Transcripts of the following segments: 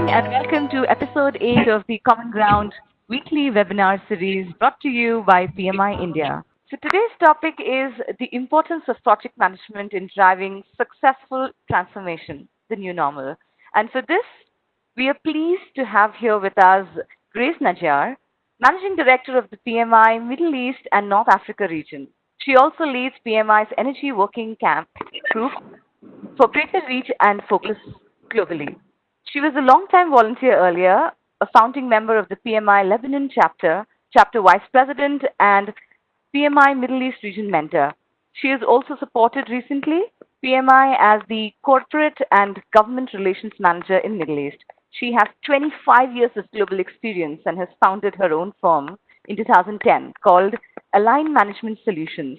morning and welcome to episode 8 of the Common Ground weekly webinar series brought to you by PMI India. So today's topic is the importance of project management in driving successful transformation, the new normal. And for this, we are pleased to have here with us Grace Najjar, Managing Director of the PMI Middle East and North Africa region. She also leads PMI's Energy Working Camp Group for greater reach and focus globally. She was a long-time volunteer earlier, a founding member of the PMI Lebanon chapter, chapter vice president, and PMI Middle East region mentor. She has also supported recently PMI as the corporate and government relations manager in Middle East. She has 25 years of global experience and has founded her own firm in 2010 called Align Management Solutions.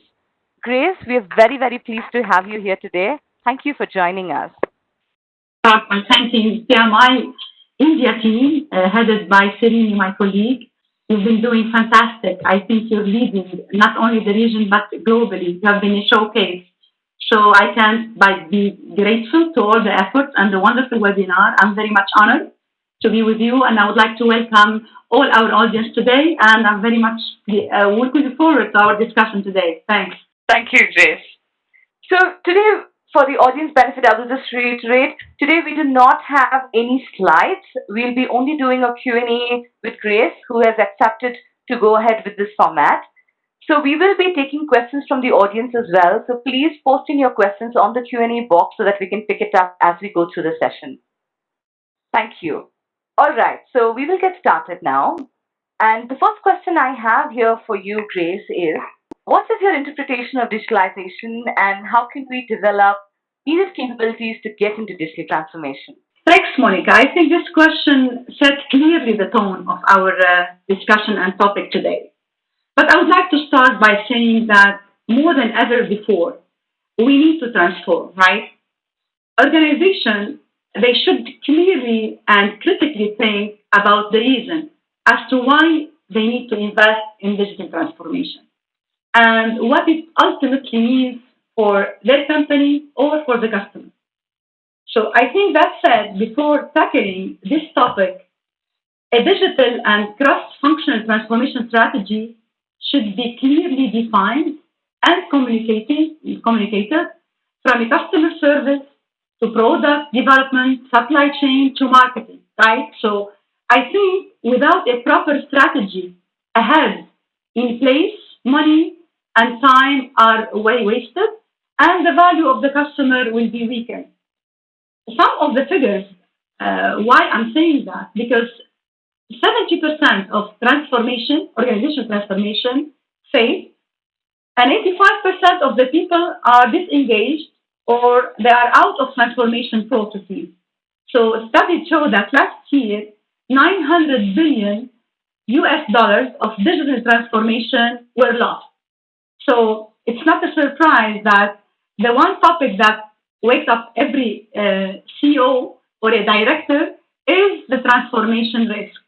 Grace, we are very, very pleased to have you here today. Thank you for joining us. I'm thanking PMI India team, headed by Sereni, my colleague. You've been doing fantastic. I think you're leading not only the region but globally. You have been a showcase. So I can't but be grateful to all the efforts and the wonderful webinar. I'm very much honored to be with you, and I would like to welcome all our audience today. And I'm very much looking forward to our discussion today. Thanks. Thank you, Grace. So today, for the audience benefit, I will just reiterate, today we do not have any slides. We'll be only doing a Q&A with Grace, who has accepted to go ahead with this format. So we will be taking questions from the audience as well. So please post in your questions on the Q&A box so that we can pick it up as we go through the session. Thank you. All right, so we will get started now. And the first question I have here for you, Grace, is what is your interpretation of digitalization and how can we develop needed capabilities to get into digital transformation? Thanks, Monica. I think this question sets clearly the tone of our discussion and topic today. But I would like to start by saying that more than ever before, we need to transform, right? Organizations, they should clearly and critically think about the reason as to why they need to invest in digital transformation and what it ultimately means for their company or for the customer. So I think that said, before tackling this topic, a digital and cross-functional transformation strategy should be clearly defined and communicated from a customer service to product development, supply chain to marketing, right? So I think without a proper strategy ahead in place, money and time are way wasted, and the value of the customer will be weakened. Some of the figures, why I'm saying that, because 70% of transformation, organizational transformation, fail, and 85% of the people are disengaged or they are out of transformation processes. So studies show that last year, $900 billion of digital transformation were lost. So it's not a surprise that the one topic that wakes up every CEO or a director is the transformation risk.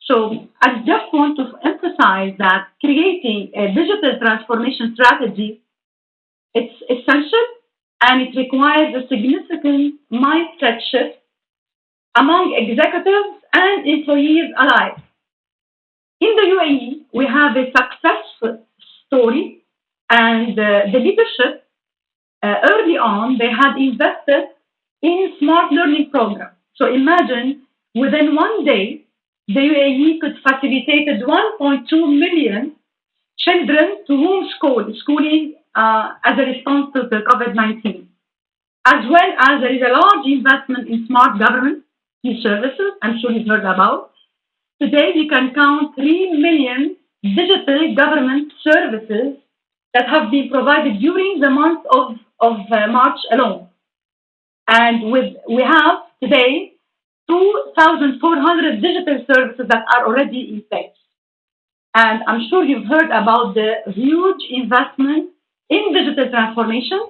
So I just want to emphasize that creating a digital transformation strategy, it's essential and it requires a significant mindset shift among executives and employees alike. In the UAE, we have a successful story, and the leadership early on they had invested in smart learning programs. So imagine within one day, the UAE could facilitate 1.2 million children to schooling as a response to the COVID-19, as well as there is a large investment in smart government services. I'm sure you've heard about. Today, we can count 3 million digital government services that have been provided during the month of March alone. And we have today 2,400 digital services that are already in place. And I'm sure you've heard about the huge investment in digital transformation,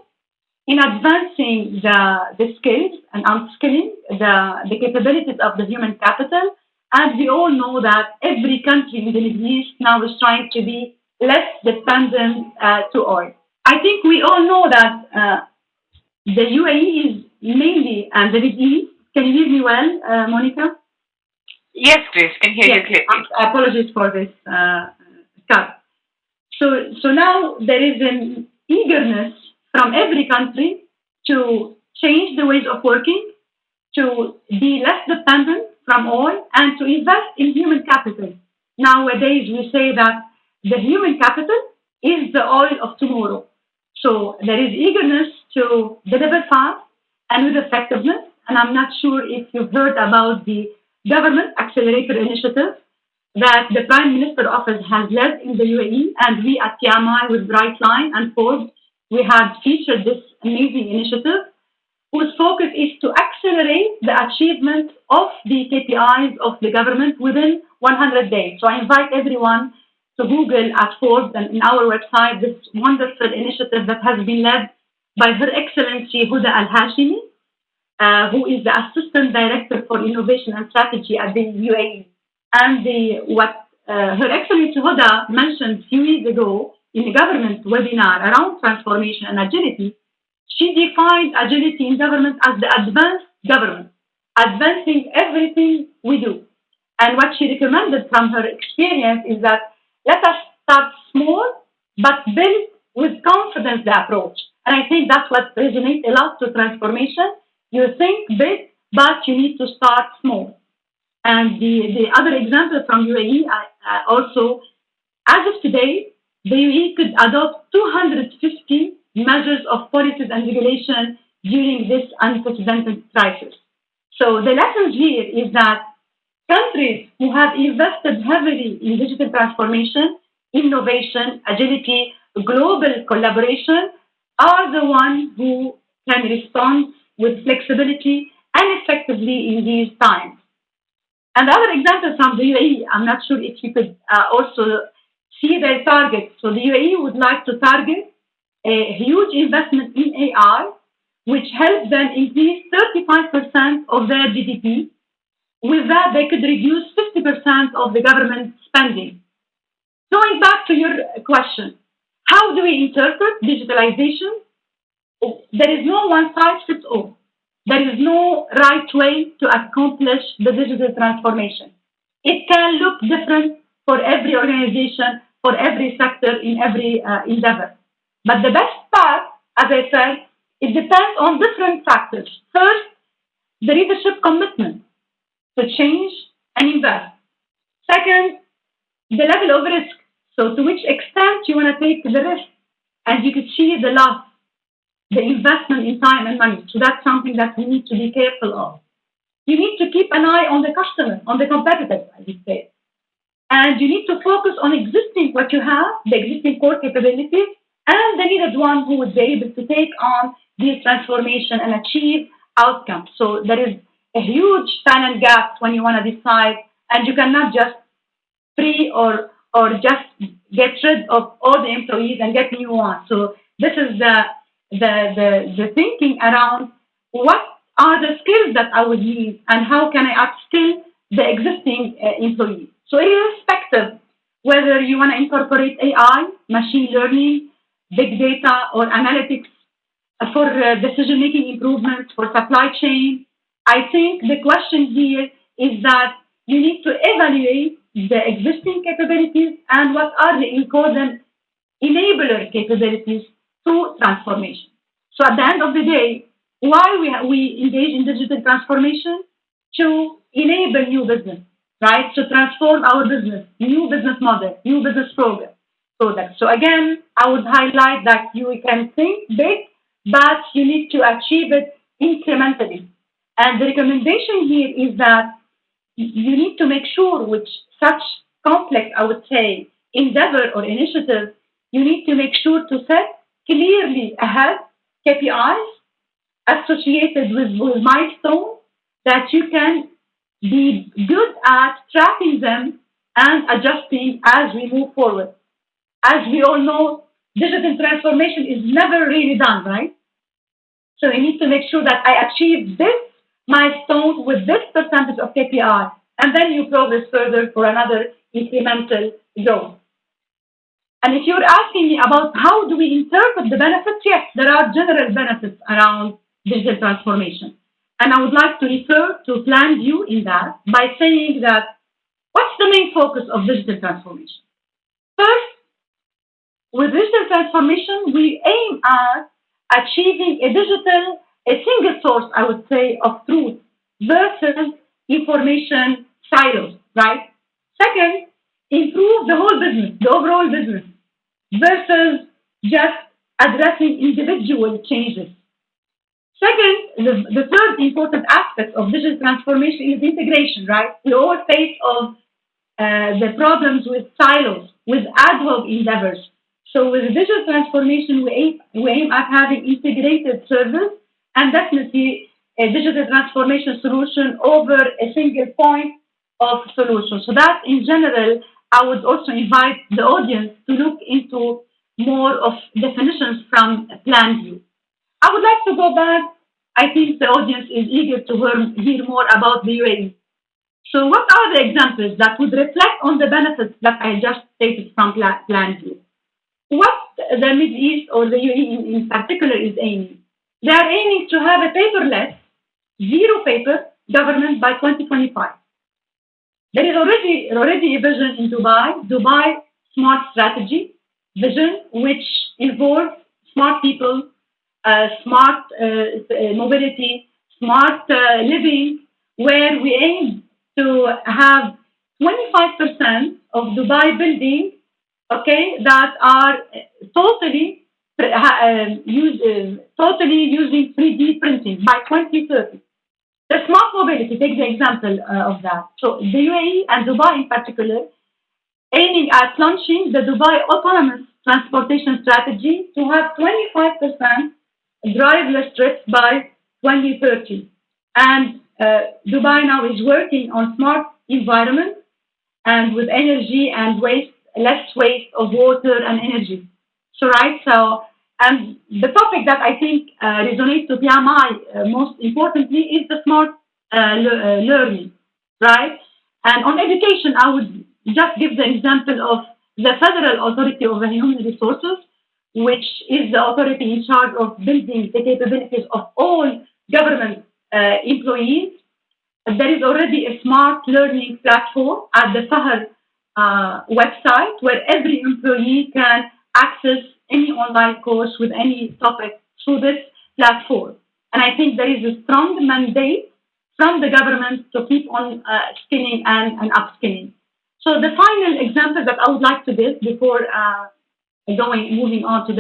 in advancing the skills and upskilling the capabilities of the human capital. And we all know that every country in the Middle East now is trying to be less dependent to oil. I think we all know that the UAE is mainly, and the Middle East Can you hear me well, Monica? Yes, Grace, can hear you Yes. clearly. Apologies for this cut. So now there is an eagerness from every country to change the ways of working, to be less dependent from oil, and to invest in human capital. Nowadays, we say that the human capital is the oil of tomorrow. So there is eagerness to deliver fast and with effectiveness. And I'm not sure if you've heard about the Government Accelerator Initiative that the Prime Minister Office has led in the UAE, and we at PMI with Brightline and Forbes, we have featured this amazing initiative whose focus is to accelerate the achievement of the KPIs of the government within 100 days. So I invite everyone to Google at Forbes and in our website this wonderful initiative that has been led by Her Excellency Huda Al Hashimi, who is the Assistant Director for Innovation and Strategy at the UAE. And what Her Excellency Huda mentioned a few years ago in a government webinar around transformation and agility, she defined agility in government as the advanced government, advancing everything we do. And what she recommended from her experience is that let us start small, but build with confidence the approach. And I think that's what resonates a lot to transformation. You think big, but you need to start small. And the other example from UAE, also, as of today, the UAE could adopt 250 measures of policies and regulation during this unprecedented crisis. So the lesson here is that countries who have invested heavily in digital transformation, innovation, agility, global collaboration are the ones who can respond with flexibility and effectively in these times. And the other example from the UAE, I'm not sure if you could also see their targets. So the UAE would like to target a huge investment in AI, which helps them increase 35% of their GDP. With that, they could reduce 50% of the government spending. Going back to your question, how do we interpret digitalization? There is no one size fits all. There is no right way to accomplish the digital transformation. It can look different for every organization, for every sector, in every endeavor. But the best part, as I said, it depends on different factors. First, the leadership commitment to change and invest. Second, the level of risk. So to which extent you want to take the risk, and you could see the loss, the investment in time and money. So that's something that we need to be careful of. You need to keep an eye on the customer, on the competitor, I would say. And you need to focus on existing what you have, the existing core capabilities, and the needed one who would be able to take on this transformation and achieve outcomes. So there is a huge talent gap when you want to decide, and you cannot just free or just get rid of all the employees and get new ones. So this is the thinking around what are the skills that I would need and how can I upskill the existing employees. So irrespective whether you want to incorporate AI, machine learning, big data, or analytics for decision-making improvements for supply chain, I think the question here is that you need to evaluate the existing capabilities and what are the important enabler capabilities to transformation. So at the end of the day, why we engage in digital transformation? To enable new business, right? To transform our business, new business model, new business program. So again, I would highlight that you can think big, but you need to achieve it incrementally. And the recommendation here is that you need to make sure with such complex, I would say, endeavor or initiative, you need to make sure to set clearly ahead KPIs associated with milestones that you can be good at tracking them and adjusting as we move forward. As we all know, digital transformation is never really done, right? So you need to make sure that I achieve this milestone with this percentage of KPI, and then you progress further for another incremental growth. And if you're asking me about how do we interpret the benefits, yes, there are general benefits around digital transformation. And I would like to refer to plan view in that by saying that what's the main focus of digital transformation? First, with digital transformation, we aim at achieving a single source, I would say, of truth versus information silos, right? Second, improve the whole business, the overall business, versus just addressing individual changes. Second, the third important aspect of digital transformation is integration, right? We all face of the problems with silos, with ad hoc endeavors. So with digital transformation, we aim at having integrated service and definitely a digital transformation solution over a single point of solution. So that in general, I would also invite the audience to look into more of definitions from plan view. I would like to go back. I think the audience is eager to hear more about the UAE. So what are the examples that would reflect on the benefits that I just stated from plan view? What the Middle East or the UAE in particular is aiming? They are aiming to have a paperless, zero paper government by 2025. There is already a vision in Dubai Smart Strategy vision, which involves smart people, smart mobility, smart living, where we aim to have 25% of Dubai buildings, okay, that are totally using 3D printing by 2030. The smart mobility, take the example of that. So the UAE and Dubai in particular, aiming at launching the Dubai Autonomous Transportation Strategy to have 25% driverless trips by 2030. And Dubai now is working on smart environment and with energy and less waste of water and energy. So, right, so, and the topic that I think resonates to PMI most importantly is the smart learning, right? And on education, I would just give the example of the Federal Authority of Human Resources, which is the authority in charge of building the capabilities of all government employees. There is already a smart learning platform at the Fahar website where every employee can access any online course with any topic through this platform. And I think there is a strong mandate from the government to keep on skilling and upskilling. So the final example that I would like to give before moving on to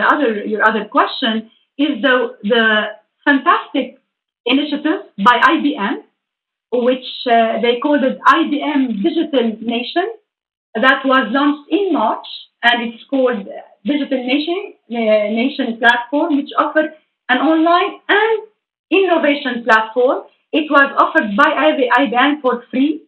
your other question is the fantastic initiative by IBM, which they called it Ibm Digital Nation, that was launched in March, and it's called Digital Nation platform, which offered an online and innovation platform. It was offered by IBM for free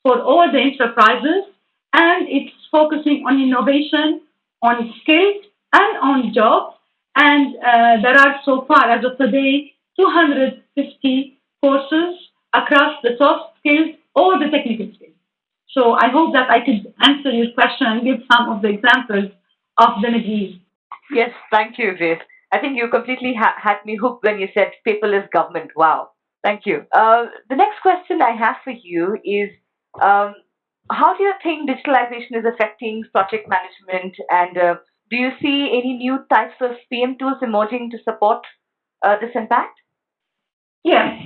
for all the enterprises, and it's focusing on innovation, on skills, and on jobs. And there are so far, as of today, 250 courses across the soft skills or the technical skills. So I hope that I could answer your question and give some of the examples of the Middle East. Yes, thank you, Grace. I think you completely had me hooked when you said paperless government. Wow. Thank you. The next question I have for you is um, how do you think digitalization is affecting project management? And do you see any new types of PM tools emerging to support this impact? Yes.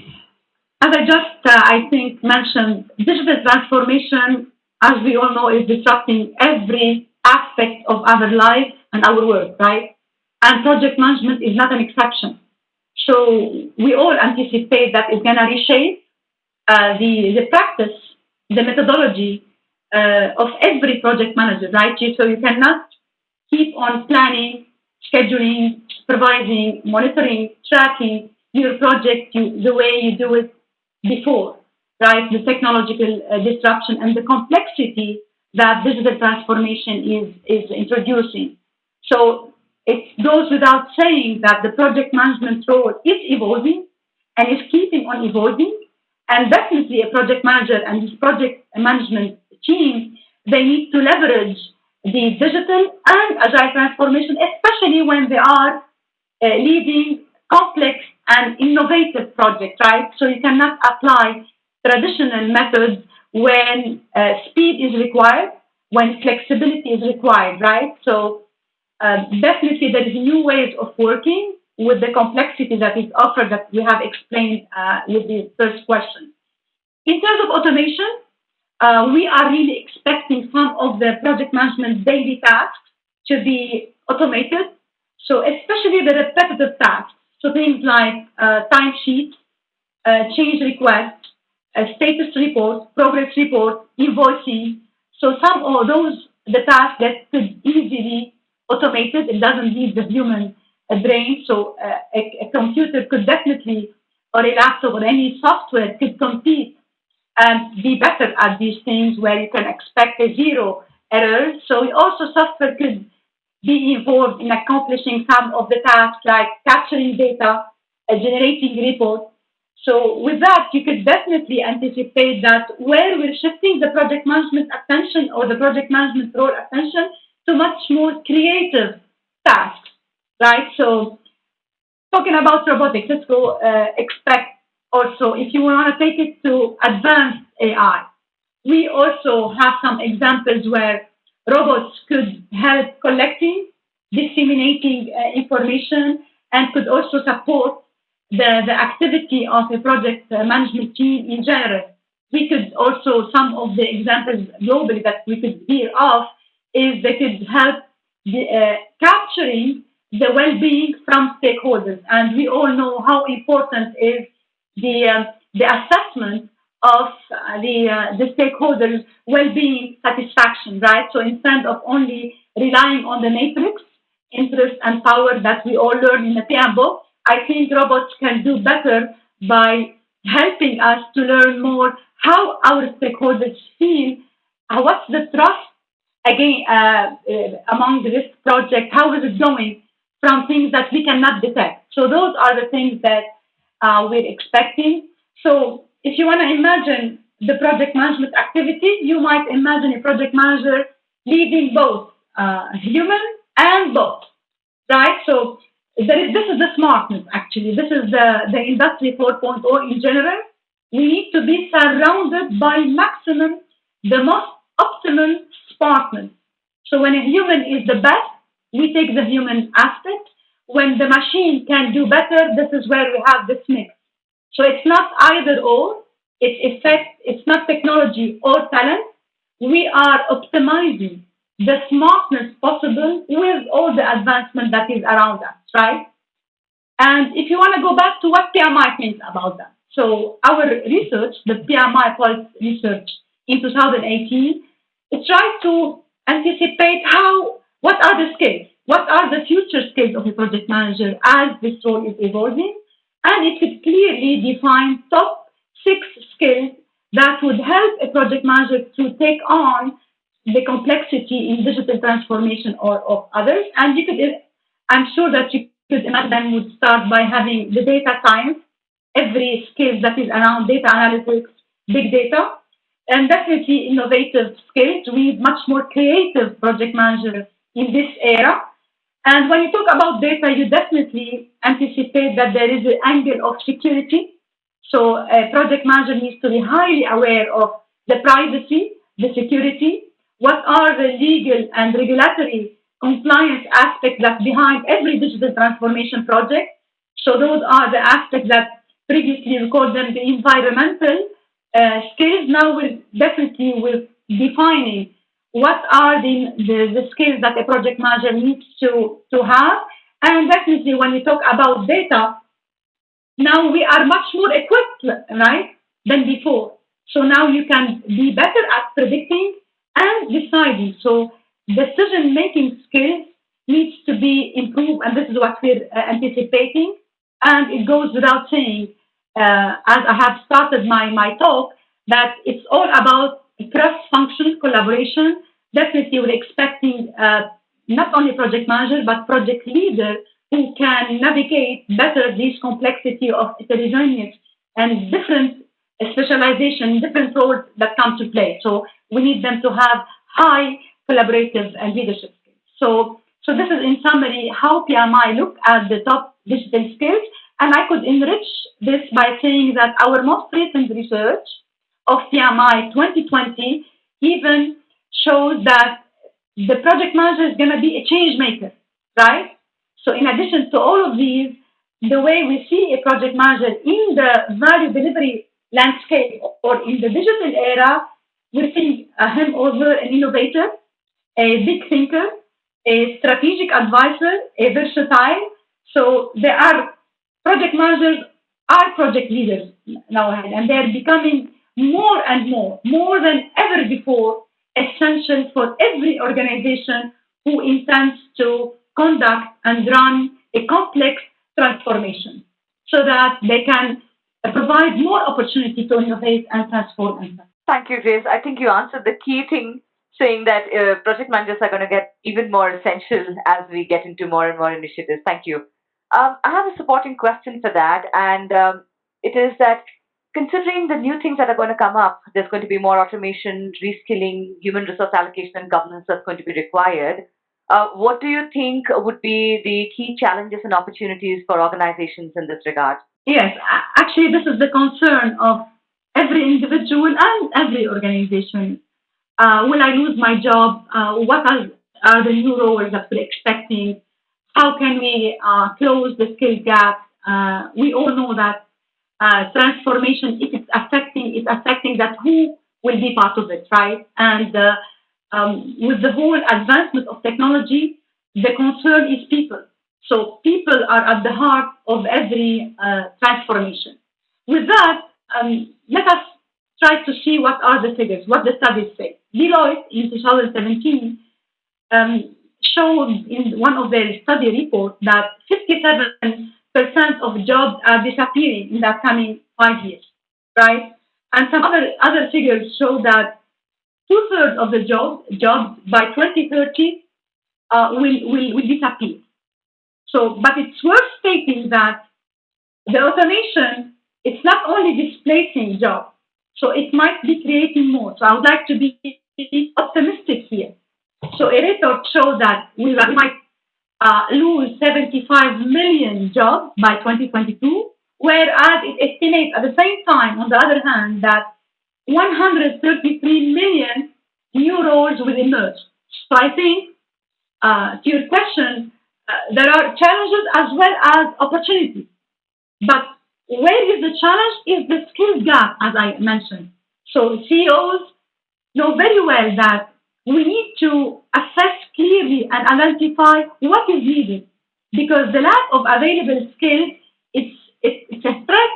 As I just, I think, mentioned, digital transformation, as we all know, is disrupting every aspect of our life and our work, right? And project management is not an exception. So we all anticipate that it's going to reshape the practice, the methodology of every project manager, right? So you cannot keep on planning, scheduling, supervising, monitoring, tracking your project the way you do it before, right? The technological disruption and the complexity that digital transformation is introducing. So it goes without saying that the project management role is evolving and is keeping on evolving. And definitely a project manager and his project management team, they need to leverage the digital and agile transformation, especially when they are leading complex and innovative project, right? So you cannot apply traditional methods when speed is required, when flexibility is required, right? So definitely there is new ways of working with the complexity that is offered that we have explained with the first question. In terms of automation, we are really expecting some of the project management daily tasks to be automated. So especially the repetitive tasks. So things like timesheets, change requests, status reports, progress reports, invoicing. So some of those the tasks that could easily automated. It doesn't need the human brain. So a computer could definitely, or a laptop or any software could compete and be better at these things where you can expect a zero error. So also software could be involved in accomplishing some of the tasks like capturing data, generating reports. So with that, you could definitely anticipate that where we're shifting the project management attention or the project management role attention to much more creative tasks, right? So talking about robotics, let's go expect also if you want to take it to advanced AI. We also have some examples where robots could help collecting, disseminating information, and could also support the activity of a project management team in general. We could also, some of the examples globally that we could hear of is they could help capturing the well-being from stakeholders. And we all know how important is the assessment of the stakeholders' well-being satisfaction, right? So instead of only relying on the matrix, interest and power that we all learn in the PM book, I think robots can do better by helping us to learn more how our stakeholders feel, what's the trust again among this project, how is it going from things that we cannot detect. So those are the things that we're expecting. So if you want to imagine the project management activity, you might imagine a project manager leading both human and both, right? So this is the smartness, actually. This is the Industry 4.0 in general. We need to be surrounded by maximum, the most optimum smartness. So when a human is the best, we take the human aspect. When the machine can do better, this is where we have this mix. So it's not either or, it's effect, it's not technology or talent. We are optimizing the smartness possible with all the advancement that is around us, right? And if you want to go back to what PMI thinks about that. So our research, the PMI Pulse research in 2018, it tried to anticipate what are the skills, what are the future skills of a project manager as this role is evolving, and it could clearly define top 6 skills that would help a project manager to take on the complexity in digital transformation or of others. And you could, I'm sure that you could imagine would start by having the data science, every skill that is around data analytics, big data, and definitely innovative skills. We need much more creative project managers in this era. And when you talk about data, you definitely anticipate that there is an angle of security. So a project manager needs to be highly aware of the privacy, the security, what are the legal and regulatory compliance aspects that behind every digital transformation project. So those are the aspects that previously we called them the environmental skills. Now we're definitely with defining what are the skills that a project manager needs to have. And definitely when we talk about data, now we are much more equipped, right, than before. So now you can be better at predicting and deciding. So decision-making skills needs to be improved, and this is what we're anticipating. And it goes without saying, as I have started my talk, that it's all about cross-functional collaboration. Definitely, we're expecting not only project manager but project leader who can navigate better this complexity of heterogeneous and different specialization, different roles that come to play. So we need them to have high collaborative and leadership skills. So this is in summary how PMI look at the top digital skills. And I could enrich this by saying that our most recent research of PMI 2020 even shows that the project manager is going to be a change maker, right? So in addition to all of these, the way we see a project manager in the value delivery landscape or in the digital era, we see him over an innovator, a big thinker, a strategic advisor, a versatile. So there are project managers are project leaders now, and they're becoming more and more than ever before, essential for every organization who intends to conduct and run a complex transformation so that they can provide more opportunity to innovate and transform themselves. Thank you, Grace. I think you answered the key thing, saying that project managers are going to get even more essential as we get into more and more initiatives. Thank you. I have a supporting question for that, and it is that considering the new things that are going to come up, there's going to be more automation, reskilling, human resource allocation, and governance that's going to be required. What do you think would be the key challenges and opportunities for organizations in this regard? Yes, actually, this is the concern of every individual and every organization. Will I lose my job? Are the new roles that we're expecting? How can we close the skill gap? We all know that transformation, if it's affecting that who will be part of it, right? And with the whole advancement of technology, the concern is people. So people are at the heart of every transformation. With that, let us try to see what are the figures, what the studies say. Deloitte in 2017 showed in one of their study reports that 57% of jobs are disappearing in the coming 5 years, right? And some other figures show that two-thirds of the jobs by 2030 will disappear. So, but it's worth stating that the automation, it's not only displacing jobs, so it might be creating more. So I would like to be optimistic here. So a report shows that we might lose 75 million jobs by 2022, whereas it estimates at the same time, on the other hand, that 133 million new roles will emerge. So I think, to your question, there are challenges as well as opportunities. But where is the challenge is the skill gap, as I mentioned. So CEOs know very well that we need to assess clearly and identify what is needed because the lack of available skills it's a threat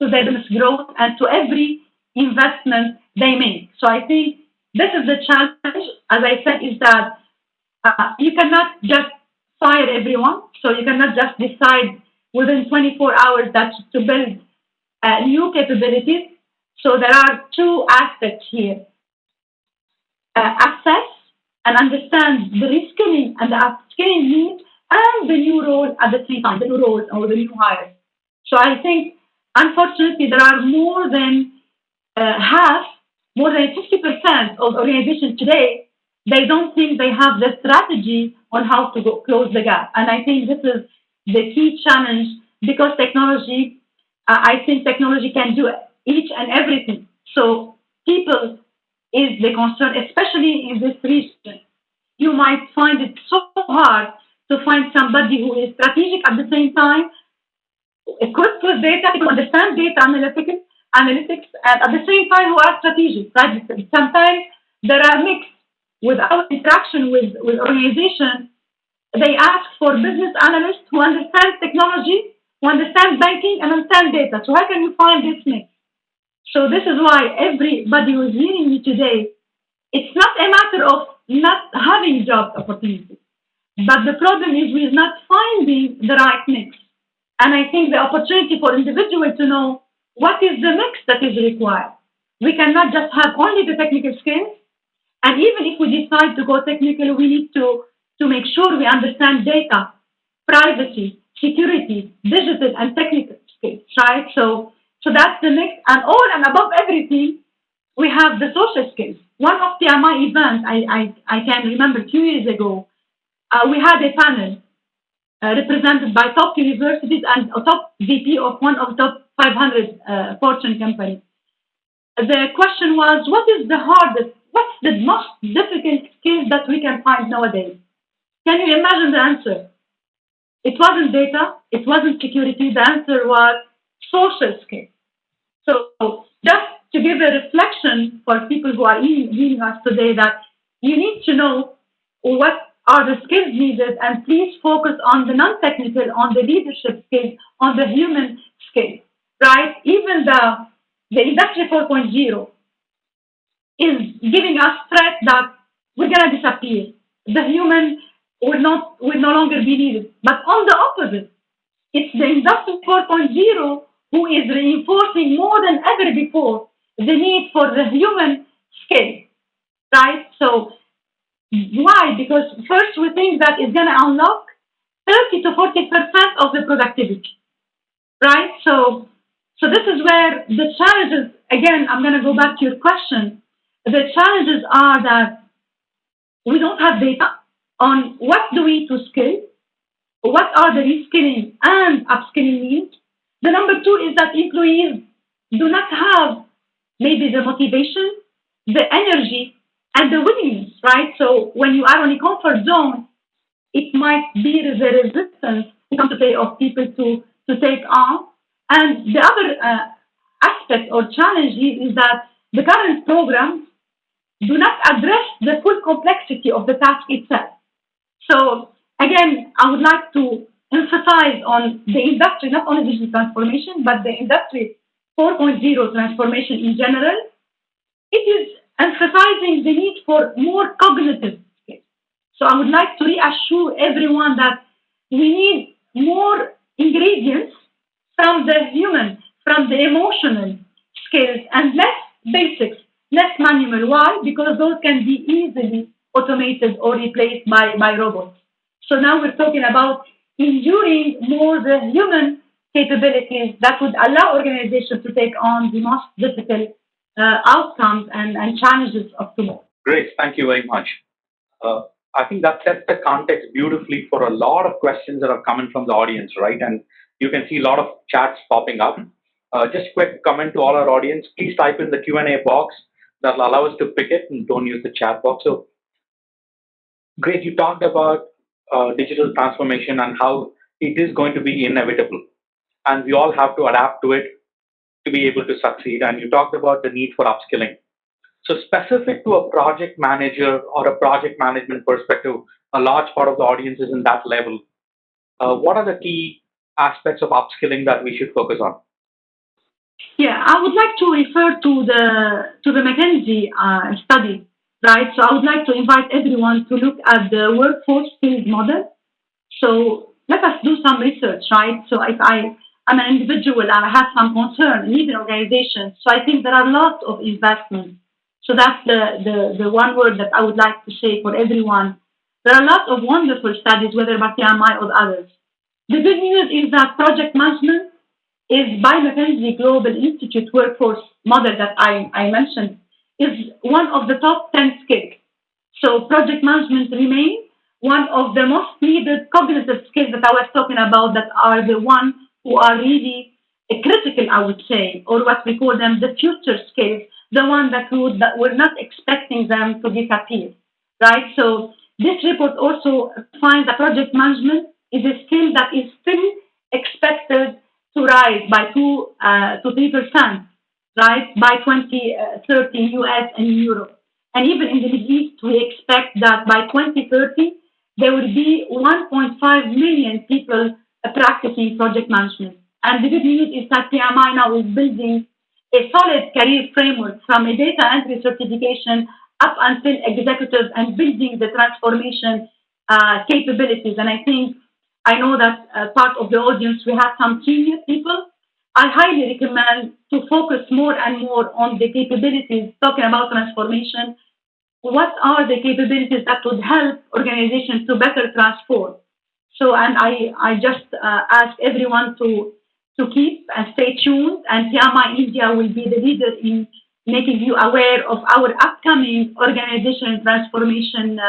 to their business growth and to every investment they make. So I think this is the challenge, as I said, is that you cannot just fire everyone. So you cannot just decide within 24 hours that to build new capabilities. So there are two aspects here. Assess and understand the reskilling and the upskilling needs and the new role at the same time, the new roles or the new hires. So I think, unfortunately, there are more than half, more than 50% of organizations today, they don't think they have the strategy on how to close the gap. And I think this is the key challenge because technology, I think technology can do each and everything. So people is the concern, especially in this region. You might find it so hard to find somebody who is strategic at the same time, equipped with data, to understand data analytics, and at the same time who are strategic. Right? Sometimes there are mixed. With our interaction with organizations, they ask for business analysts who understand technology, who understand banking, and understand data. So how can you find this mix? So this is why everybody who is hearing me today, it's not a matter of not having job opportunities, but the problem is we're not finding the right mix. And I think the opportunity for individuals to know what is the mix that is required. We cannot just have only the technical skills. And even if we decide to go technical, we need to make sure we understand data, privacy, security, digital and technical skills, right? So that's the mix. And all and above everything, we have the social skills. One of the PMI events I can remember 2 years ago, we had a panel represented by top universities and a top VP of one of the top 500 Fortune companies. The question was, what's the most difficult skill that we can find nowadays? Can you imagine the answer? It wasn't data, it wasn't security, the answer was social skills. So just to give a reflection for people who are hearing us today that you need to know what are the skills needed and please focus on the non-technical, on the leadership skills, on the human skills, right? Even the industry 4.0 is giving us threat that we're going to disappear. The human will no longer be needed. But on the opposite, it's the industry 4.0 who is reinforcing more than ever before the need for the human skill, right? So why? Because first we think that it's going to unlock 30 to 40% of the productivity, right? So this is where the challenges, again, I'm going to go back to your question. The challenges are that we don't have data on what do we need to skill, what are the reskilling and upskilling needs. The number two is that employees do not have maybe the motivation, the energy, and the willingness, right? So when you are on a comfort zone, it might be the resistance to say of people to take on. And the other aspect or challenge is that the current programs do not address the full complexity of the task itself. So again, I would like to emphasize on the industry, not only digital transformation, but the industry 4.0 transformation in general. It is emphasizing the need for more cognitive skills. So I would like to reassure everyone that we need more ingredients from the human, from the emotional skills, and less basics, less manual. Why? Because those can be easily automated or replaced by robots. So now we're talking about enduring more the human capabilities that would allow organizations to take on the most difficult outcomes and challenges of tomorrow. Great, thank you very much. I think that sets the context beautifully for a lot of questions that are coming from the audience, right? And you can see a lot of chats popping up. Just quick comment to all our audience, please type in the Q&A box. That will allow us to pick it and don't use the chat box. So great, you talked about digital transformation and how it is going to be inevitable. And we all have to adapt to it to be able to succeed. And you talked about the need for upskilling. So specific to a project manager or a project management perspective, a large part of the audience is in that level. What are the key aspects of upskilling that we should focus on? Yeah, I would like to refer to the McKinsey study, right? So I would like to invite everyone to look at the workforce skills model. So let us do some research, right? So if I'm an individual and I have some concern, need an organization, so I think there are lots of investments. So that's the one word that I would like to say for everyone. There are lots of wonderful studies, whether by PMI or others. The good news is that project management is by McKinsey Global Institute workforce model that I mentioned, is one of the top 10 skills. So project management remains one of the most needed cognitive skills that I was talking about that are the ones who are really critical, I would say, or what we call them the future skills, the one that we're not expecting them to disappear, right? So this report also finds that project management is a skill that is still expected to rise by 2 to 3%, right, by 2030 in US and in Europe. And even in the Middle East, we expect that by 2030, there will be 1.5 million people practicing project management. And the good news is that PMI now is building a solid career framework from a data entry certification up until executive and building the transformation capabilities. And I know that part of the audience, we have some senior people. I highly recommend to focus more and more on the capabilities, talking about transformation. What are the capabilities that would help organizations to better transform? So, and I just ask everyone to keep and stay tuned, and PMI India will be the leader in making you aware of our upcoming organization transformation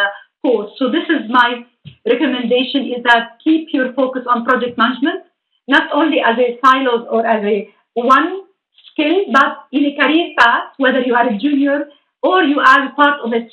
course. So this is my recommendation is that keep your focus on project management, not only as a silos or as a one skill, but in a career path, whether you are a junior or you are part of a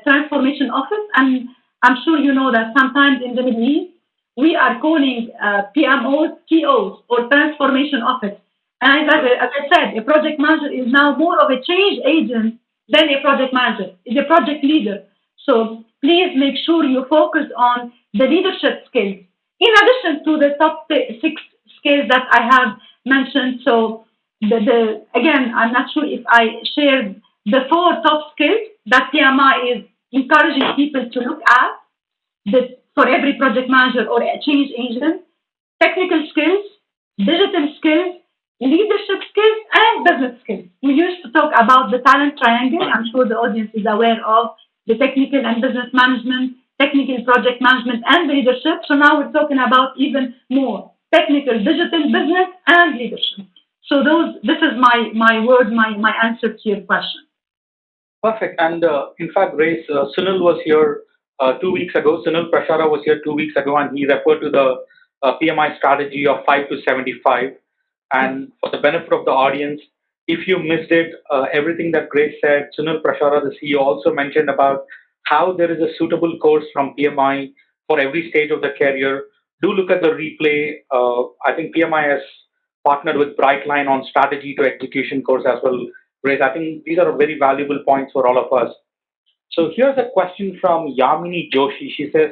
transformation office. And I'm sure you know that sometimes in the Middle East, we are calling PMOs, TOs, or transformation office. And as I said, a project manager is now more of a change agent than a project manager. Is a project leader. So please make sure you focus on the leadership skills, in addition to the top six skills that I have mentioned. So again, I'm not sure if I shared the four top skills that PMI is encouraging people to look at for every project manager or a change agent: technical skills, digital skills, leadership skills, and business skills. We used to talk about the talent triangle. I'm sure the audience is aware of the technical and business management, technical project management, and leadership. So now we're talking about even more technical, digital, business, and leadership. So this is my answer to your question. Perfect. And in fact, Grace, Sunil was here 2 weeks ago. Sunil Prashara was here 2 weeks ago, and he referred to the PMI strategy of 5 to 75. And for the benefit of the audience, if you missed it, everything that Grace said, Sunil Prashara, the CEO, also mentioned about how there is a suitable course from PMI for every stage of the career. Do look at the replay. I think PMI has partnered with Brightline on strategy to execution course as well. Grace, I think these are very valuable points for all of us. So here's a question from Yamini Joshi. She says,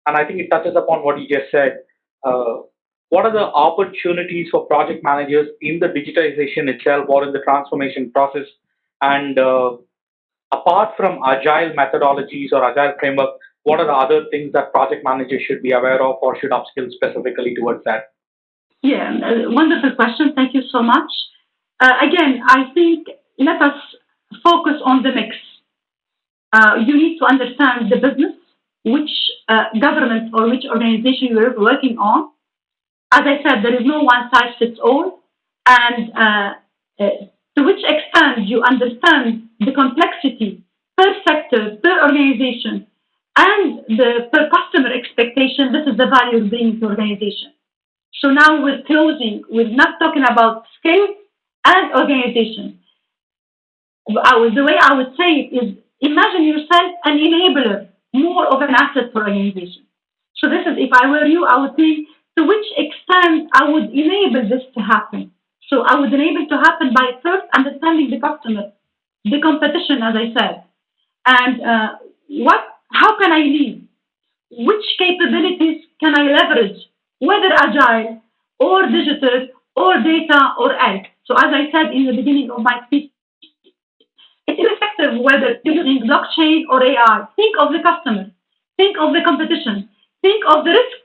and I think it touches upon what you just said. What are the opportunities for project managers in the digitization itself or in the transformation process? And apart from agile methodologies or agile framework, what are the other things that project managers should be aware of or should upskill specifically towards that? Yeah, wonderful question. Thank you so much. Again, I think let us focus on the mix. You need to understand the business, which government or which organization you're working on. As I said, there is no one size fits all. And to which extent you understand the complexity per sector, per organization, and the per customer expectation, this is the value of bringing to organization. So now we're closing. We're not talking about skills and organization. The way I would say it is imagine yourself an enabler, more of an asset for organization. So this is, if I were you, I would think to which extent I would enable this to happen. So I would enable to happen by first understanding the customer, the competition, as I said, and how can I lead? Which capabilities can I leverage, whether agile or digital or data or ag? So as I said in the beginning of my speech, it's irrespective whether you're using blockchain or AI. Think of the customer, think of the competition, think of the risk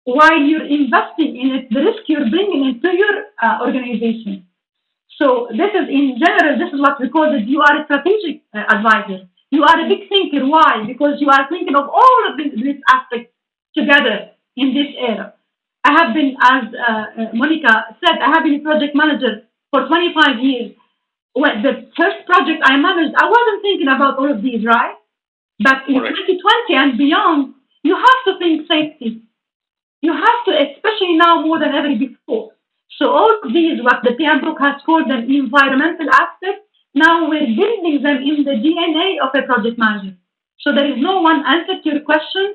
while you're investing in it, the risk you're bringing into your organization. So this is, in general, this is what we call that you are a strategic advisor. You are a big thinker. Why? Because you are thinking of all of these aspects together in this era. I have been, as Monica said, I have been a project manager for 25 years. When the first project I managed, I wasn't thinking about all of these, right? But in 2020 and beyond, you have to think safety. You have to, especially now more than ever before. So all of these, what the PM book has called them environmental aspects, now we're building them in the DNA of a project manager. So there is no one answer to your question.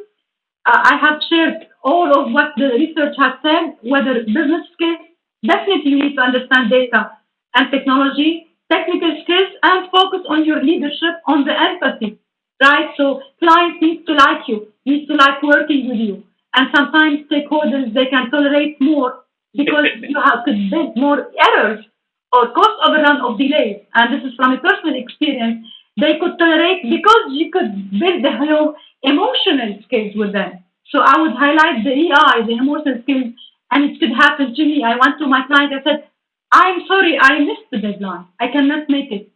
I have shared all of what the research has said, whether business skills, definitely you need to understand data and technology, technical skills, and focus on your leadership, on the empathy, right? So clients need to like you, need to like working with you. And sometimes stakeholders, they can tolerate more because you have to build more errors or cost overrun of delays. And this is from a personal experience. They could tolerate because you could build the emotional skills with them. So I would highlight the EI, the emotional skills, and it could happen to me. I went to my client, I said, I'm sorry, I missed the deadline. I cannot make it.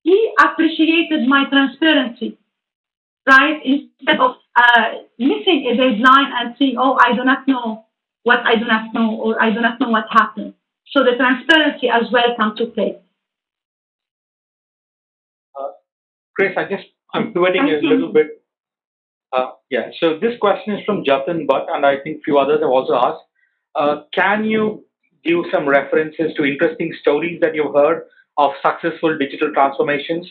He appreciated my transparency, right? Instead of missing a deadline and saying, oh, I do not know what I do not know, or I do not know what happened. So the transparency as well comes to play. Chris, I'm pivoting a little bit. Yeah, so this question is from Jatin Bhatt, and I think few others have also asked. Can you give some references to interesting stories that you've heard of successful digital transformations,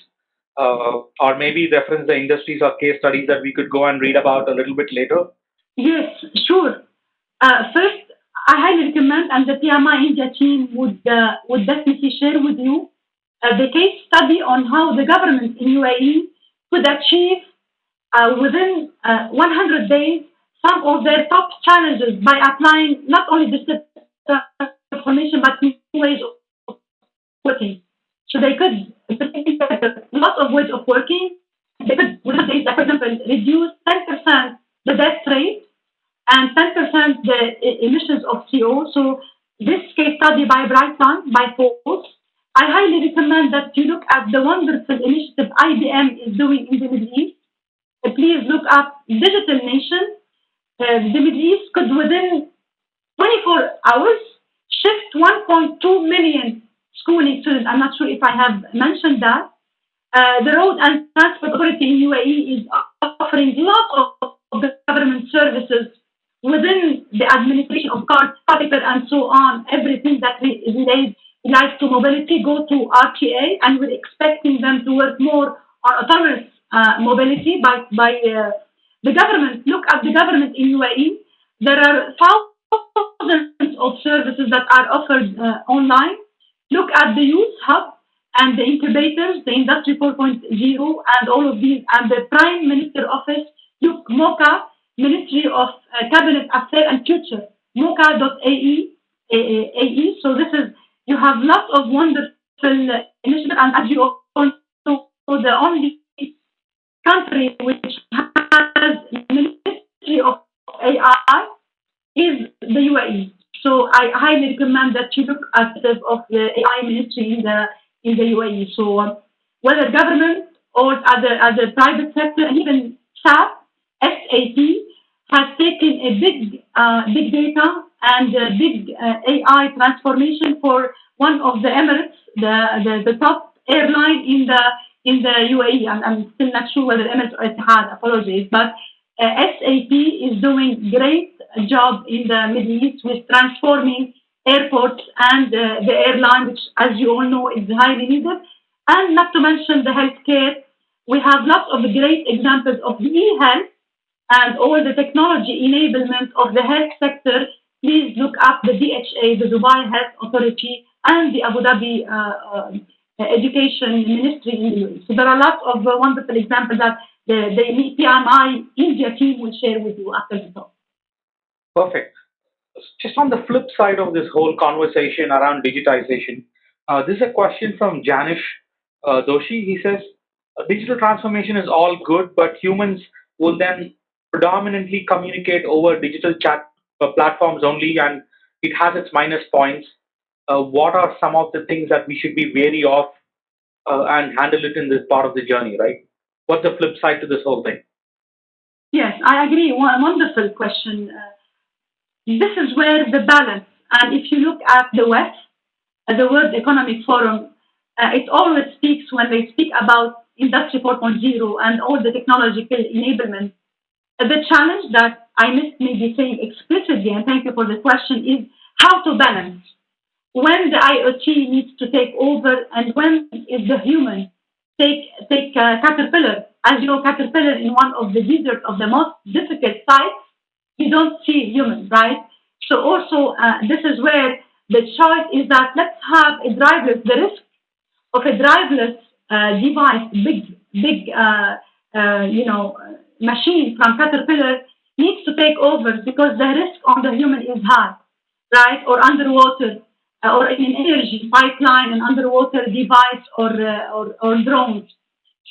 or maybe reference the industries or case studies that we could go and read about a little bit later? Yes, sure. First, I highly recommend, and the PMI India team would definitely share with you the case study on how the government in UAE could achieve within 100 days some of their top challenges by applying not only digital transformation but new ways of working. So they could lots of ways of working. They could, within days, like for example, reduce 10% the death rate and 10% the emissions of CO. So this case study by Brighton, by Forbes, I highly recommend that you look at the wonderful initiative IBM is doing in the Middle East. Please look up Digital Nation. The Middle East could within 24 hours shift 1.2 million schooling students. I'm not sure if I have mentioned that. The Road and Transport Authority in UAE is offering lots of the government services within the administration of cars, paper, and so on. Everything that relates to mobility go to RTA, and we're expecting them to work more on autonomous mobility by the government. Look at the government in UAE. There are thousands of services that are offered online. Look at the youth hub and the incubators, the Industry 4.0, and all of these, and the Prime Minister Office. Look, MOCA, Ministry of Cabinet Affairs and Future, moca.ae. So this is, you have lots of wonderful initiatives, and as you all know, the only country which has Ministry of AI is the UAE. So I highly recommend that you look at the of the AI ministry in the UAE. So whether government or other private sector, and even SAP has taken a big data and a big AI transformation for one of the Emirates, the top airline in the UAE. I'm still not sure whether Emirates or Etihad, apologies, but SAP is doing great job in the Middle East with transforming airports and the airline, which, as you all know, is highly needed. And not to mention the healthcare, we have lots of great examples of the e-health and all the technology enablement of the health sector. Please look up the DHA, the Dubai Health Authority, and the Abu Dhabi Education Ministry in the UAE. So there are lots of wonderful examples that the PMI India team will share with you after the talk. Perfect. Just on the flip side of this whole conversation around digitization, this is a question from Janish Doshi. He says, digital transformation is all good, but humans will then predominantly communicate over digital chat platforms only, and it has its minus points. What are some of the things that we should be wary of and handle it in this part of the journey, right? What's the flip side to this whole thing? Yes, I agree. Wonderful question. This is where the balance, and if you look at the West, the World Economic Forum, it always speaks when they speak about Industry 4.0 and all the technological enablement. The challenge that I missed maybe saying explicitly, and thank you for the question, is how to balance when the IoT needs to take over and when is the human take Caterpillar. As you know, Caterpillar in one of the deserts of the most difficult sites, you don't see humans, right? So also this is where the choice is that let's have a driverless. The risk of a driverless device, big machine from Caterpillar needs to take over because the risk on the human is high, right? Or underwater, or in an energy pipeline, an underwater device, or drones.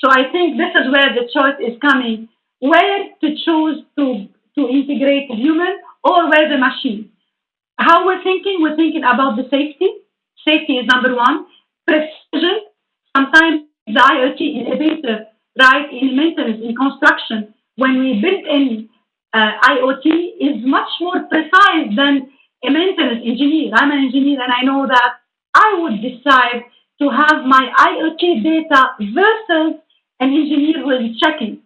So I think this is where the choice is coming: where to choose to integrate the human or where the machine. How we're thinking about the safety. Safety is number one. Precision. Sometimes the IoT innovator, right, in maintenance, in construction, when we build in IoT, is much more precise than a maintenance engineer. I'm an engineer and I know that I would decide to have my IoT data versus an engineer who is checking.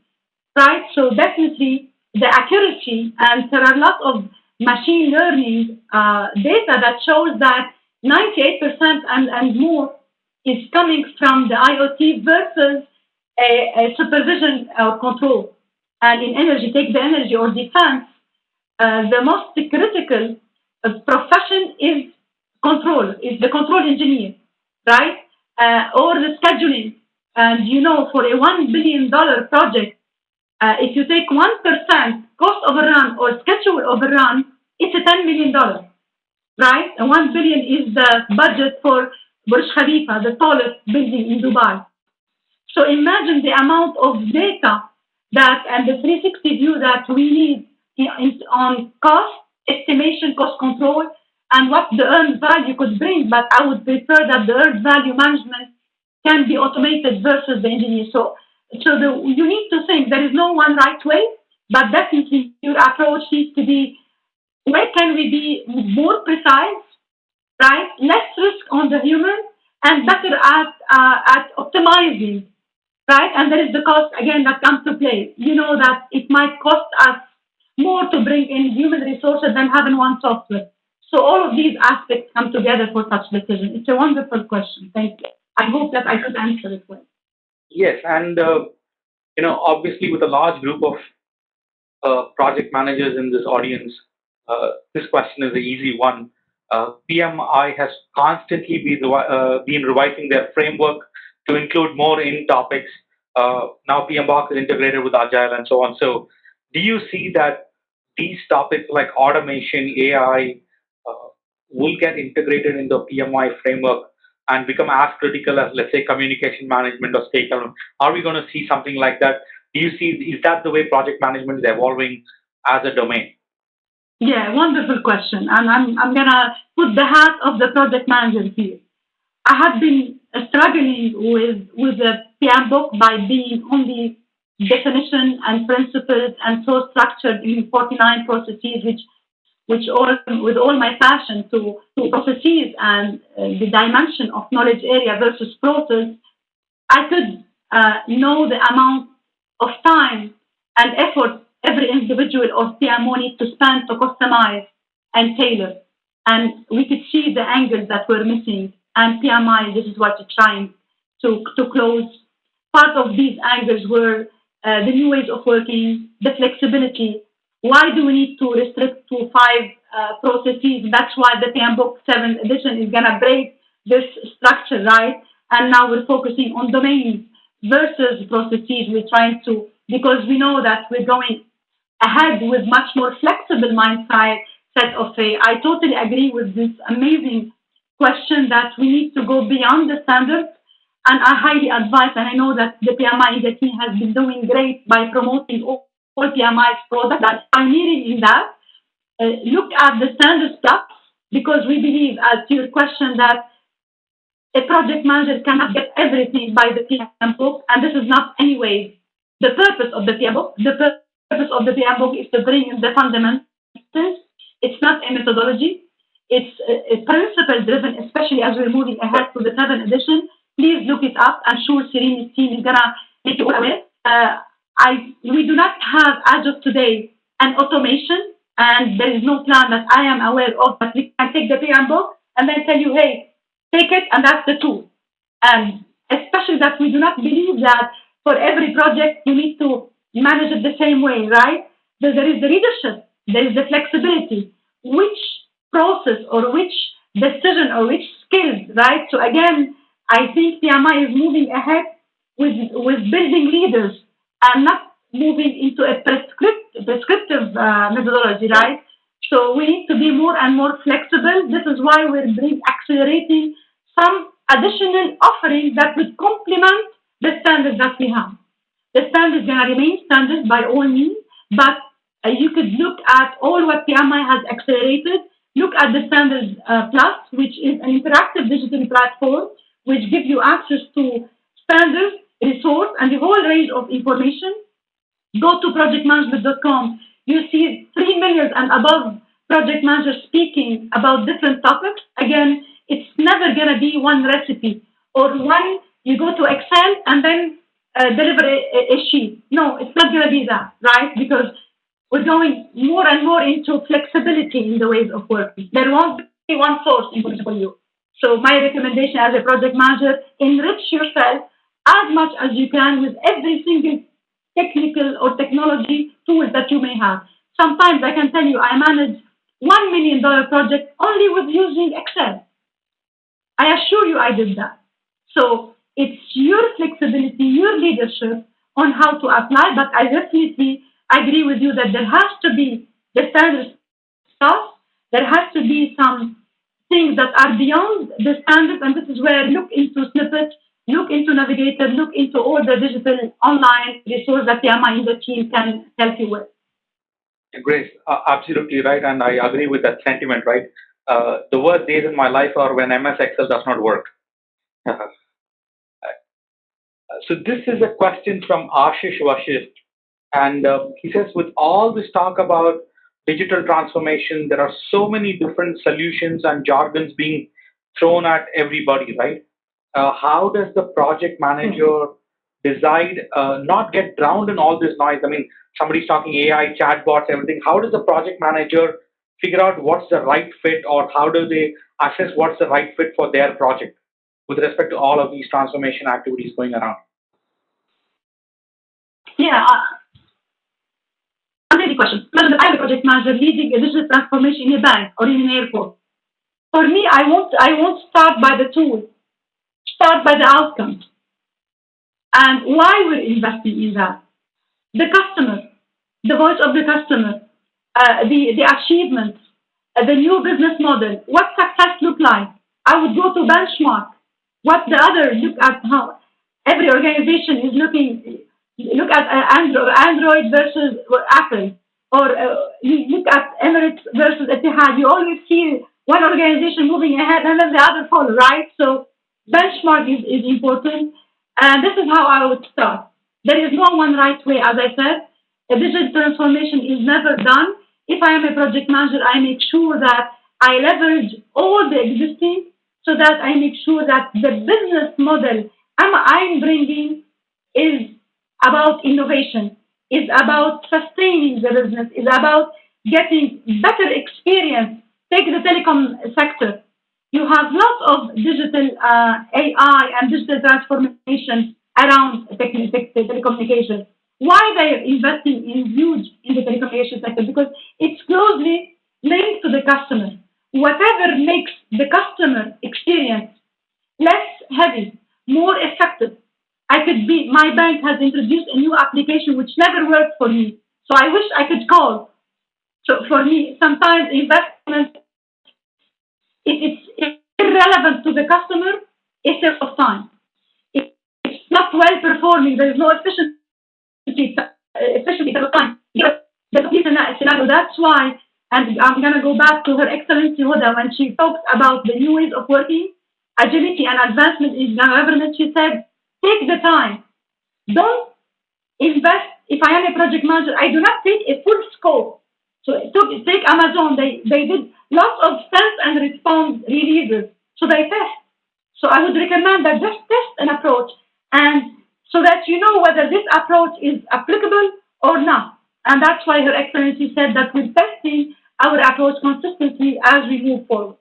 right? So definitely the accuracy, and there are a lot of machine learning data that shows that 98% and more is coming from the IoT versus a supervision or control. And in energy, take the energy or defense, the most critical profession is control, is the control engineer, right? Or the scheduling. And you know, for a $1 billion project, if you take 1% cost overrun or schedule overrun, it's a $10 million, right? And 1 billion is the budget for Burj Khalifa, the tallest building in Dubai. So imagine the amount of data that and the 360 view that we need on cost estimation, cost control, and what the earned value could bring. But I would prefer that the earned value management can be automated versus the engineer. You need to think there is no one right way, but definitely your approach needs to be where can we be more precise, right? Less risk on the human and better at optimizing, right? And there is the cost again that comes to play. You know that it might cost us more to bring in human resources than having one software. So all of these aspects come together for such decision. It's a wonderful question. Thank you. I hope that I could answer it well. Yes, and obviously, with a large group of project managers in this audience, this question is an easy one. PMI has constantly been revising their framework to include more in topics. Now PMBOK is integrated with agile and so on. So, do you see that these topics like automation, AI, will get integrated in the PMI framework and become as critical as, let's say, communication management or stakeholder? Are we going to see something like that? Do you see, is that the way project management is evolving as a domain? Yeah, wonderful question. And I'm gonna put the hat of the project manager here. I have been struggling with the PM book by being only definition and principles and so structured in 49 processes, which all with all my passion to processes and the dimension of knowledge area versus process, I could know the amount of time and effort every individual or PMO needs to spend to customize and tailor. And we could see the angles that were missing. And PMI, this is what it's trying to close. Part of these angles were the new ways of working, the flexibility. Why do we need to restrict to 5 processes? That's why the PM Book 7th edition is going to break this structure, right? And now we're focusing on domains versus processes. We're trying to, because we know that we're going ahead with much more flexible mindset set of I totally agree with this amazing question that we need to go beyond the standards. And I highly advise, and I know that the PMI in the team has been doing great by promoting all PMI's products that pioneering in that. Look at the standards plus, because we believe, as to your question, that a project manager cannot get everything by the PM book, and this is not anyway the purpose of the PM book. The purpose of the PM book is to bring in the fundamentals. It's not a methodology. It's a principle driven, especially as we're moving ahead to the 7th edition. Please look it up. I'm sure Sereni's team is gonna make you aware. We do not have, as of today, an automation, and there is no plan that I am aware of. But we can take the PM book and then tell you, hey, take it, and that's the tool. And especially that we do not believe that for every project you need to manage it the same way, right? There is the leadership, there is the flexibility. Which process or which decision or which skills, right? So again, I think PMI is moving ahead with building leaders and not moving into a prescriptive methodology, right? So we need to be more and more flexible. This is why we're accelerating some additional offerings that would complement the standards that we have. The standards are going to remain standards by all means, but you could look at all what PMI has accelerated. Look at the Standards Plus, which is an interactive digital platform which gives you access to standards, resource, and the whole range of information. Go to projectmanagement.com. You see 3 million and above project managers speaking about different topics. Again, it's never going to be one recipe or one, you go to Excel and then deliver a sheet. No, it's not going to be that, right? Because we're going more and more into flexibility in the ways of working. There won't be one source information for you. So my recommendation as a project manager, enrich yourself as much as you can with every single technical or technology tools that you may have. Sometimes I can tell you I manage $1 million project only with using Excel. I assure you I did that. So it's your flexibility, your leadership on how to apply, but I definitely agree with you that there has to be the standard stuff, there has to be some things that are beyond the standards, and this is where look into Snippet, look into Navigator, look into all the digital online resources that Yama in the team can help you with. Grace, absolutely right, and I agree with that sentiment, right? The worst days in my life are when MS Excel does not work. So this is a question from Ashish Vashist, and he says, with all this talk about digital transformation, there are so many different solutions and jargons being thrown at everybody, right? How does the project manager decide not get drowned in all this noise? I mean, somebody's talking AI, chatbots, everything. How does the project manager figure out what's the right fit, or how do they assess what's the right fit for their project with respect to all of these transformation activities going around? Yeah, answer the question. I'm a project manager leading a digital transformation in a bank or in an airport. For me, I won't start by the tool. Start by the outcome and why we're investing in that. The customer, the voice of the customer, the achievements, the new business model. What success look like? I would go to benchmark what the other look at, how every organization is looking. Look at Android versus Apple, or you look at Emirates versus Etihad. You always see one organization moving ahead and then the other follow, right? So benchmark is important, and this is how I would start. There is no one right way, as I said. A digital transformation is never done. If I am a project manager, I make sure that I leverage all the existing so that I make sure that the business model I'm bringing is about innovation, is about sustaining the business, is about getting better experience. Take the telecom sector. You have lots of digital AI and digital transformation around telecommunications. Why they are investing in huge in the telecommunication sector? Because it's closely linked to the customer. Whatever makes the customer experience less heavy, more effective. My bank has introduced a new application which never worked for me. So I wish I could call. So for me, sometimes investment, if it's irrelevant to the customer, it's a waste of time. If it's not well performing, there is no efficiency of time. The complete scenario. That's why, and I'm going to go back to Her Excellency Huda when she talks about the new ways of working, agility and advancement in government. She said, take the time. Don't invest. If I am a project manager, I do not take a full scope. So take Amazon. They did lots of sense and response releases. So they test. So I would recommend that just test an approach, and so that you know whether this approach is applicable or not. And that's why Her Excellency said that we're testing our approach consistently as we move forward.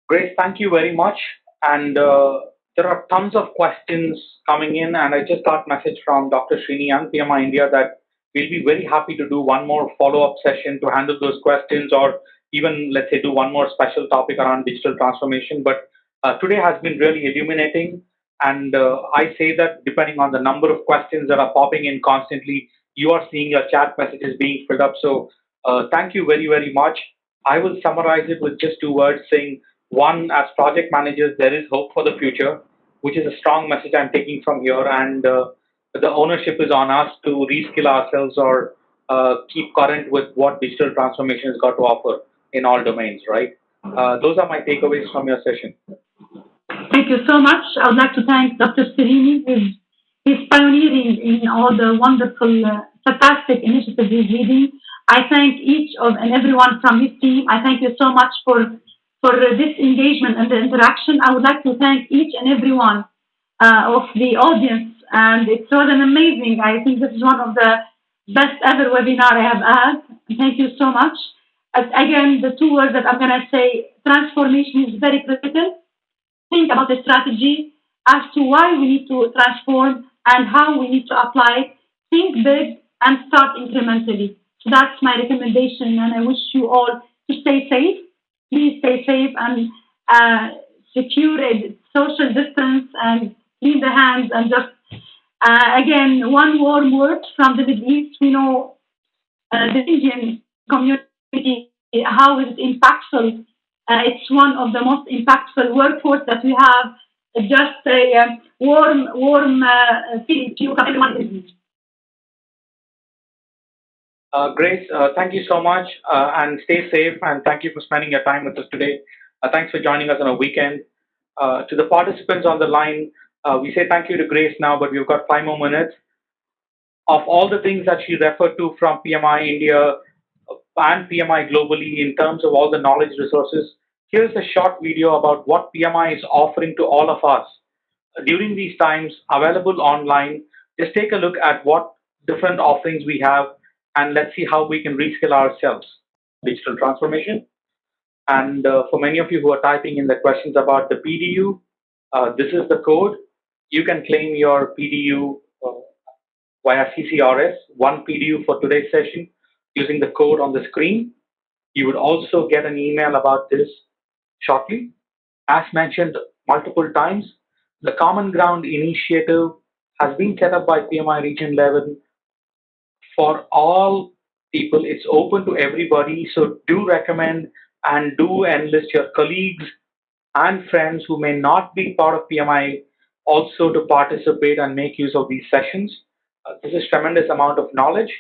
Grace, thank you very much. And there are tons of questions coming in, and I just got a message from Dr. Srini Young, PMI India, that we'll be very happy to do one more follow-up session to handle those questions, or even, let's say, do one more special topic around digital transformation. But today has been really illuminating, and I say that depending on the number of questions that are popping in constantly, you are seeing your chat messages being filled up. So thank you very, very much. I will summarize it with just two words, saying, one, as project managers, there is hope for the future, which is a strong message I'm taking from here. And the ownership is on us to reskill ourselves, or keep current with what digital transformation has got to offer in all domains, right? Those are my takeaways from your session. Thank you so much. I would like to thank Dr. Serini, who's pioneering in all the wonderful, fantastic initiatives he's leading. I thank each of and everyone from his team. I thank you so much for this engagement and the interaction. I would like to thank each and everyone of the audience, and it was an amazing. I think this is one of the best ever webinar I have had. Thank you so much. Again, the two words that I'm going to say: transformation is very critical. Think about the strategy as to why we need to transform and how we need to apply it. Think big and start incrementally. So that's my recommendation, and I wish you all to stay safe. Please stay safe and secure a social distance and clean the hands and just again one warm word from the Middle East. We know the Indian community, how is it impactful. It's one of the most impactful workforce that we have. Just a warm feeling to everyone. Grace, thank you so much, and stay safe, and thank you for spending your time with us today. Thanks for joining us on a weekend. To the participants on the line, we say thank you to Grace now, but we've got 5 more minutes. Of all the things that she referred to from PMI India and PMI globally in terms of all the knowledge resources, here's a short video about what PMI is offering to all of us during these times, available online. Just take a look at what different offerings we have, and let's see how we can reskill ourselves. Digital transformation. And for many of you who are typing in the questions about the PDU, this is the code. You can claim your PDU via CCRS, one PDU for today's session, using the code on the screen. You would also get an email about this shortly. As mentioned multiple times, the Common Ground initiative has been set up by PMI Region 11 for all people. It's open to everybody. So do recommend and do enlist your colleagues and friends who may not be part of PMI also to participate and make use of these sessions. This is tremendous amount of knowledge.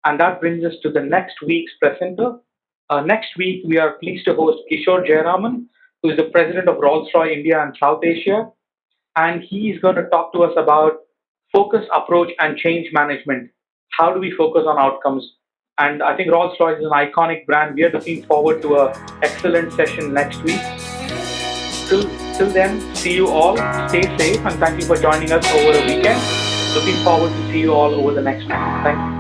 And that brings us to the next week's presenter. Next week, we are pleased to host Kishore Jayaraman, who is the president of Rolls-Royce India and South Asia. And he is going to talk to us about focus, approach, and change management. How do we focus on outcomes? And I think Rolls-Royce is an iconic brand. We are looking forward to an excellent session next week. Till then, see you all. Stay safe, and thank you for joining us over the weekend. Looking forward to see you all over the next week. Thank you.